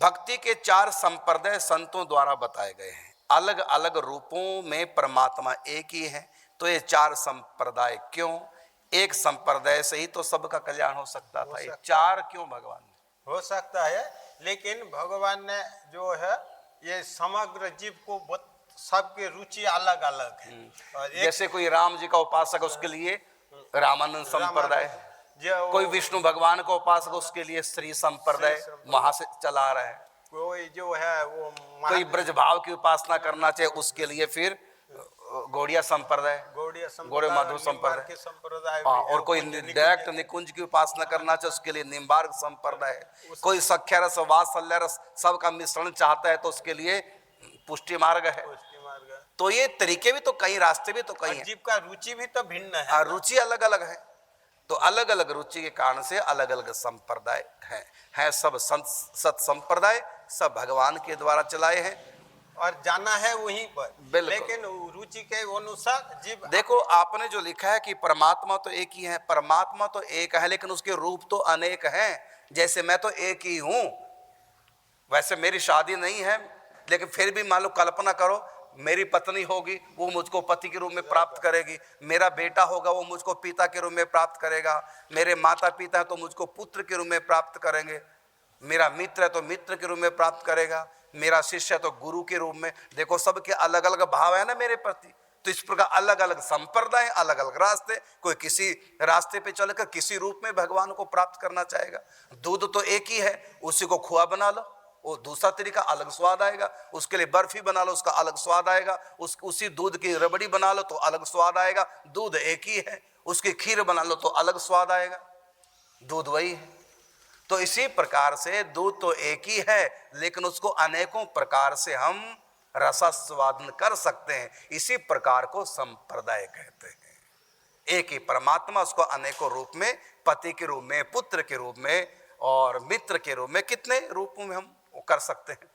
भक्ति के 4 संप्रदाय संतों द्वारा बताए गए हैं। अलग अलग रूपों में परमात्मा एक ही है। तो ये 4 संप्रदाय क्यों? एक संप्रदाय से ही तो सबका कल्याण हो सकता था, ये 4 क्यों भगवान ने? हो सकता है, लेकिन भगवान ने जो है ये समग्र जीव को सबके रुचि अलग अलग है। और जैसे कोई राम जी का उपासक है उसके लिए रामानंद संप्रदाय, कोई विष्णु भगवान का उपासक उसके लिए श्री संप्रदाय वहां से चला रहा है, कोई जो है वो कोई ब्रज भाव की उपासना करना चाहे उसके लिए फिर गौड़िया संप्रदाय, गौड़े माधव संप्रदाय, और कोई डायरेक्ट निकुंज की उपासना करना चाहे उसके लिए निम्बार्क संप्रदाय, कोई सख्या रस वात्सल्य रस सबका मिश्रण चाहता है तो उसके लिए पुष्टि मार्ग है। तो ये तरीके भी तो कई, रास्ते भी तो कई हैं। जीव का रुचि भी तो भिन्न है, रुचि अलग अलग है। तो अलग अलग रुचि के कारण से अलग अलग संप्रदाय है सब सत संप्रदाय सब भगवान के द्वारा चलाए हैं और जाना है वहीं पर, लेकिन रुचि के अनुसार जीव। देखो आपने जो लिखा है कि परमात्मा तो एक ही है, परमात्मा तो एक है लेकिन उसके रूप तो अनेक हैं। जैसे मैं तो एक ही हूं, वैसे मेरी शादी नहीं है लेकिन फिर भी मान लो कल्पना करो मेरी पत्नी होगी, वो मुझको पति के रूप में प्राप्त करेगी, मेरा बेटा होगा वो मुझको पिता के रूप में प्राप्त करेगा, मेरे माता पिता है तो मुझको पुत्र के रूप में प्राप्त करेंगे, मेरा मित्र है तो मित्र के रूप में प्राप्त करेगा, मेरा शिष्य है तो गुरु के रूप में। देखो सबके अलग अलग भाव है ना मेरे प्रति। तो इस प्रकार अलग अलग संप्रदाय, अलग अलग रास्ते, कोई किसी रास्ते पे चलकर किसी रूप में भगवान को प्राप्त करना चाहेगा। दूध तो एक ही है, उसी को खोआ बना लो, वो दूसरा तरीका अलग स्वाद आएगा। उसके लिए बर्फी बना लो, उसका अलग स्वाद आएगा। उसी दूध की रबड़ी बना लो तो अलग स्वाद आएगा। दूध एक ही है, उसकी खीर बना लो तो अलग स्वाद आएगा, दूध वही है। तो इसी प्रकार से दूध तो एक ही है लेकिन उसको अनेकों प्रकार से हम रसास्वादन कर सकते हैं। इसी प्रकार को संप्रदाय कहते हैं। एक ही परमात्मा, उसको अनेकों रूप में, पति के रूप में, पुत्र के रूप में और मित्र के रूप में, कितने रूपों में हम कर सकते हैं।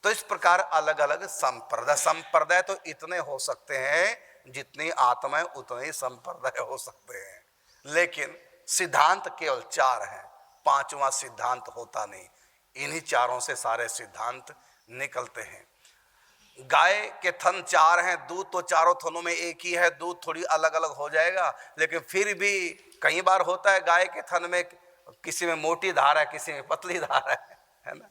तो इस प्रकार अलग अलग संप्रदाय तो इतने हो सकते हैं जितनी आत्माएं उतने ही संप्रदाय हो सकते हैं। लेकिन सिद्धांत केवल 4 हैं, 5वां सिद्धांत होता नहीं। इन्हीं 4 से सारे सिद्धांत निकलते हैं। गाय के थन 4 हैं, दूध तो चारों थनों में एक ही है। दूध थोड़ी अलग अलग हो जाएगा लेकिन फिर भी कई बार होता है गाय के थन में किसी में मोटी धार है, किसी में पतली धार है ना।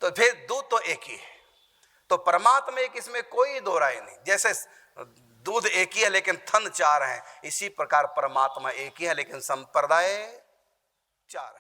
तो फिर दूध तो एक ही है। तो परमात्मा एक, इसमें कोई दो राय नहीं। जैसे दूध एक ही है लेकिन थन 4 हैं, इसी प्रकार परमात्मा एक ही है लेकिन संप्रदाय 4 है।